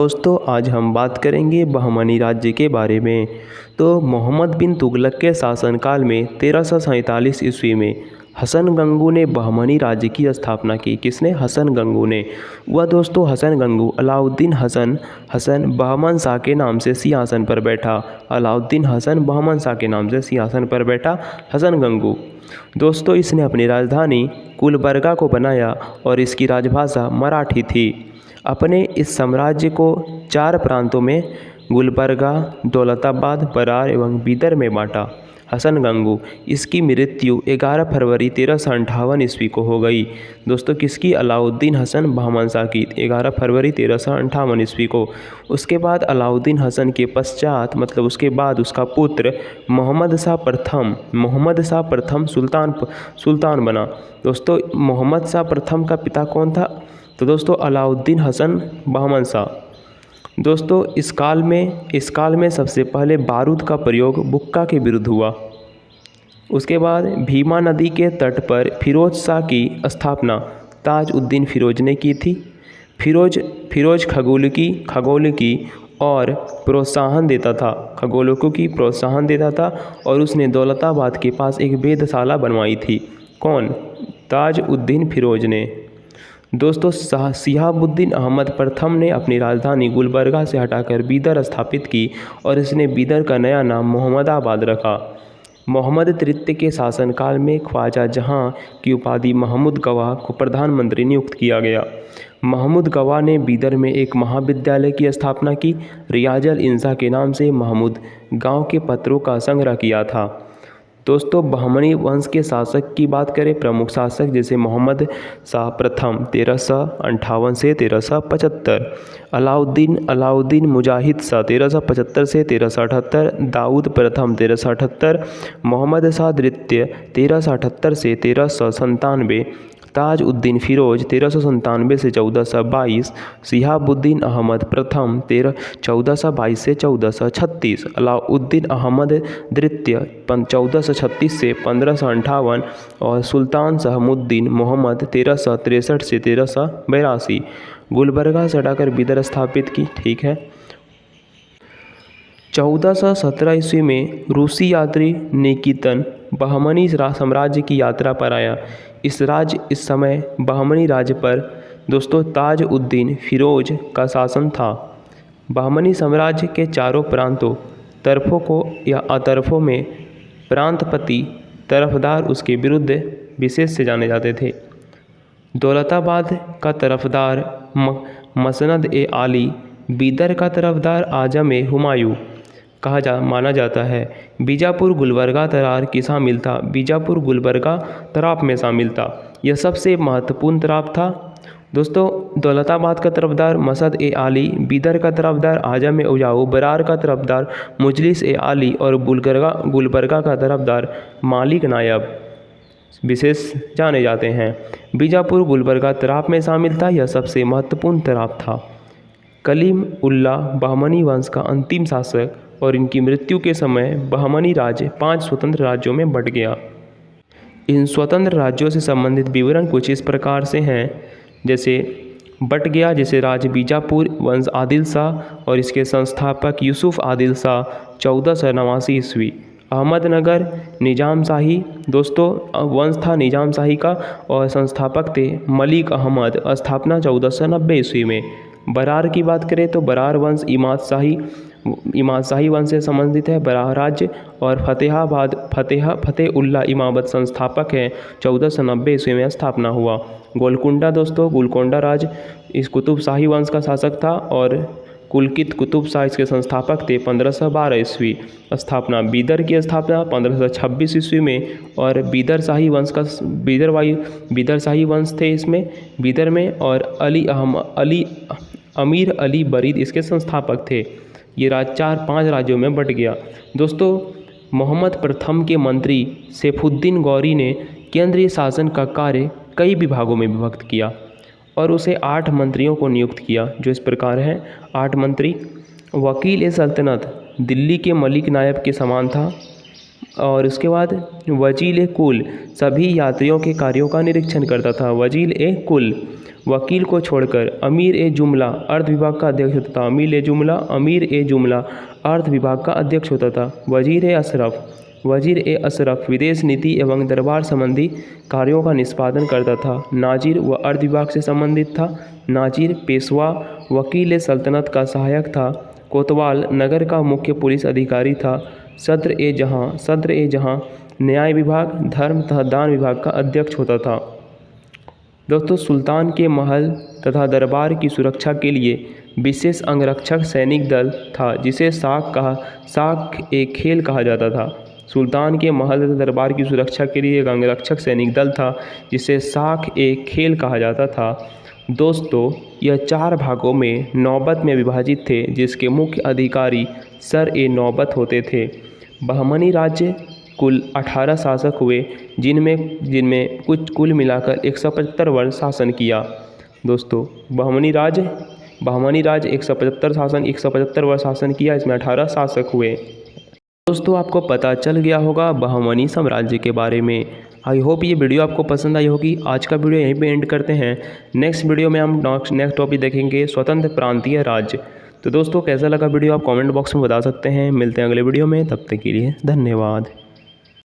दोस्तों आज हम बात करेंगे बहमनी राज्य के बारे में। तो मोहम्मद बिन तुगलक के शासनकाल में 1347 ईस्वी में हसन गंगू ने बहमनी राज्य की स्थापना की। किसने? हसन गंगू ने। वह दोस्तों हसन गंगू अलाउद्दीन हसन बहमन शाह के नाम से सिंहासन पर बैठा। अलाउद्दीन हसन बहमन शाह के नाम से सिंहासन पर बैठा हसन गंगू। दोस्तों इसने अपनी राजधानी गुलबर्गा को बनाया और इसकी राजभाषा मराठी थी। अपने इस साम्राज्य को 4 प्रांतों में गुलबर्गा, दौलताबाद, बरार एवं बीदर में बांटा। हसन गंगू, इसकी मृत्यु 11 फरवरी 1358 ईस्वी को हो गई। दोस्तों किसकी? अलाउद्दीन हसन बहमन शाह की 11 फरवरी 1358 ईस्वी को। उसके बाद अलाउद्दीन हसन के पश्चात मतलब उसके बाद उसका पुत्र मोहम्मद शाह प्रथम सुल्तान बना। दोस्तों मोहम्मद शाह प्रथम का पिता कौन था? तो दोस्तों अलाउद्दीन हसन बहमन शाह। दोस्तों इस काल में सबसे पहले बारूद का प्रयोग बुक्का के विरुद्ध हुआ। उसके बाद भीमा नदी के तट पर फिरोज शाह की स्थापना ताज उद्दीन फिरोज ने की थी। फिरोज खगोल की और प्रोत्साहन देता था और उसने दौलताबाद के पास एक वेधशाला बनवाई थी। कौन? ताज उद्दीन फिरोज ने। दोस्तों शिहाबुद्दीन अहमद प्रथम ने अपनी राजधानी गुलबर्गा से हटाकर बीदर स्थापित की और इसने बीदर का नया नाम मोहम्मदाबाद रखा। मोहम्मद तृतीय के शासनकाल में ख्वाजा जहां की उपाधि महमूद गवाह को प्रधानमंत्री नियुक्त किया गया। महमूद गवाह ने बीदर में एक महाविद्यालय की स्थापना की। रियाजल इंसा के नाम से महमूद गांव के पत्रों का संग्रह किया था। दोस्तों बहमनी वंश के शासक की बात करें, प्रमुख शासक जैसे मोहम्मद शाह प्रथम 1358 से 1375, अलाउद्दीन मुजाहिद शाह 1375 से 1378, दाऊद प्रथम 1378, मोहम्मद शाह द्वितीय 1378 से 1397, ताज उद्दीन फिरोज 1397 से 1422, शिहाबुद्दीन अहमद प्रथम 1422 से 1436, अलाउद्दीन अहमद द्वितीय 1436 से 1558 और सुल्तान शहमुद्दीन मोहम्मद 1363 से 1382। गुलबर्गा से हटाकर बीदर स्थापित की। ठीक है। 1417 ईस्वी में रूसी यात्री निकितन बहमनी साम्राज्य की यात्रा पर आया। इस समय बहमनी राज्य पर दोस्तों ताज उद्दीन फिरोज का शासन था। बहमनी साम्राज्य के चारों प्रांतों तरफों को या अतरफों में प्रांतपति तरफदार उसके विरुद्ध विशेष से जाने जाते थे। दौलताबाद का तरफदार मसनद ए आली, बीदर का तरफदार आजम ए हुमायूं माना जाता है। बीजापुर गुलबर्गा तरार की शामिल था। बीजापुर गुलबर्गा तराप में शामिल था। यह सबसे महत्वपूर्ण तराप था। दोस्तों दौलताबाद का तरफदार मसद ए आली, बीदर का तरफदार आजम ए हुमायूं, बरार का तरफदार मुजलिस ए आली और गुलबर्गा का तरफदार मालिक नायब विशेष जाने जाते हैं। बीजापुर गुलबर्गा तराप में शामिल था। यह सबसे महत्वपूर्ण तराप था। कलीम उल्लाह बहमनी वंश का अंतिम शासक और इनकी मृत्यु के समय बहमनी राज्य 5 स्वतंत्र राज्यों में बंट गया। इन स्वतंत्र राज्यों से संबंधित विवरण कुछ इस प्रकार से हैं। जैसे बट गया जैसे राज्य बीजापुर वंश आदिल शाह और इसके संस्थापक यूसुफ आदिल शाह 1489 ईस्वी। अहमदनगर निजाम शाही दोस्तों वंश था निजाम शाही का और संस्थापक थे मलिक अहमद, स्थापना 1490 ईस्वी में। बरार की बात करें तो बरार वंश इमाद शाही वंश से संबंधित है बरार राज्य और फतेह उल्लाह इमामत संस्थापक हैं 1490 ईस्वी में स्थापना हुआ। गोलकुंडा दोस्तों गोलकुंडा राज्य इस कुतुब शाही वंश का शासक था और कुलकित कुतुब शाह इसके संस्थापक थे 1512 ईस्वी। स्थापना बीदर की स्थापना 1526 ईस्वी में और बीदर शाही वंश थे इसमें बीदर में और अमीर अली बरीद इसके संस्थापक थे। ये 4-5 राज्यों में बंट गया। दोस्तों मोहम्मद प्रथम के मंत्री सैफुद्दीन गौरी ने केंद्रीय शासन का कार्य कई विभागों में विभक्त किया और उसे 8 मंत्रियों को नियुक्त किया जो इस प्रकार हैं। 8 मंत्री। वकील ए सल्तनत दिल्ली के मलिक नायब के समान था। और उसके बाद वजील कुल सभी यात्रियों के कार्यों का निरीक्षण करता था। वजील कुल वकील को छोड़कर अमीर जुमला अर्थ विभाग का अध्यक्ष होता था। अमीर जुमला अर्थ विभाग का अध्यक्ष होता था। वजीर अशरफ विदेश नीति एवं दरबार संबंधी कार्यों का निष्पादन करता था। नाजिर व अर्थ विभाग से संबंधित था। नाजिर पेशवा वकील सल्तनत का सहायक था। कोतवाल नगर का मुख्य पुलिस अधिकारी था। सद्र जहां न्याय विभाग धर्म तथा दान विभाग का अध्यक्ष होता था। दोस्तों, सुल्तान के महल तथा दरबार की सुरक्षा के लिए विशेष अंगरक्षक सैनिक दल था, जिसे साख ए खेल कहा जाता था। सुल्तान के महल तथा दरबार की सुरक्षा के लिए एक अंगरक्षक सैनिक दल था, जिसे साख ए खेल कहा जाता था। दोस्तों, यह 4 भागों में नौबत में विभाजित थे, जिसके मुख्य अधिकारी सर ए नौबत होते थे। बहमनी राज्य कुल 18 शासक हुए, जिनमें कुल मिलाकर 175 वर्ष शासन किया। दोस्तों, बहमनी राज्य 175 वर्ष शासन किया, इसमें 18 शासक हुए। दोस्तों, आपको पता चल गया होगा बहमनी साम्राज्य के बारे में। आई होप ये वीडियो आपको पसंद आई होगी। आज का वीडियो यहीं पे एंड करते हैं। नेक्स्ट वीडियो में हम नेक्स्ट टॉपिक देखेंगे स्वतंत्र प्रांतीय राज्य। तो दोस्तों, कैसा लगा वीडियो आप कमेंट बॉक्स में बता सकते हैं। मिलते हैं अगले वीडियो में, तब तक के लिए धन्यवाद।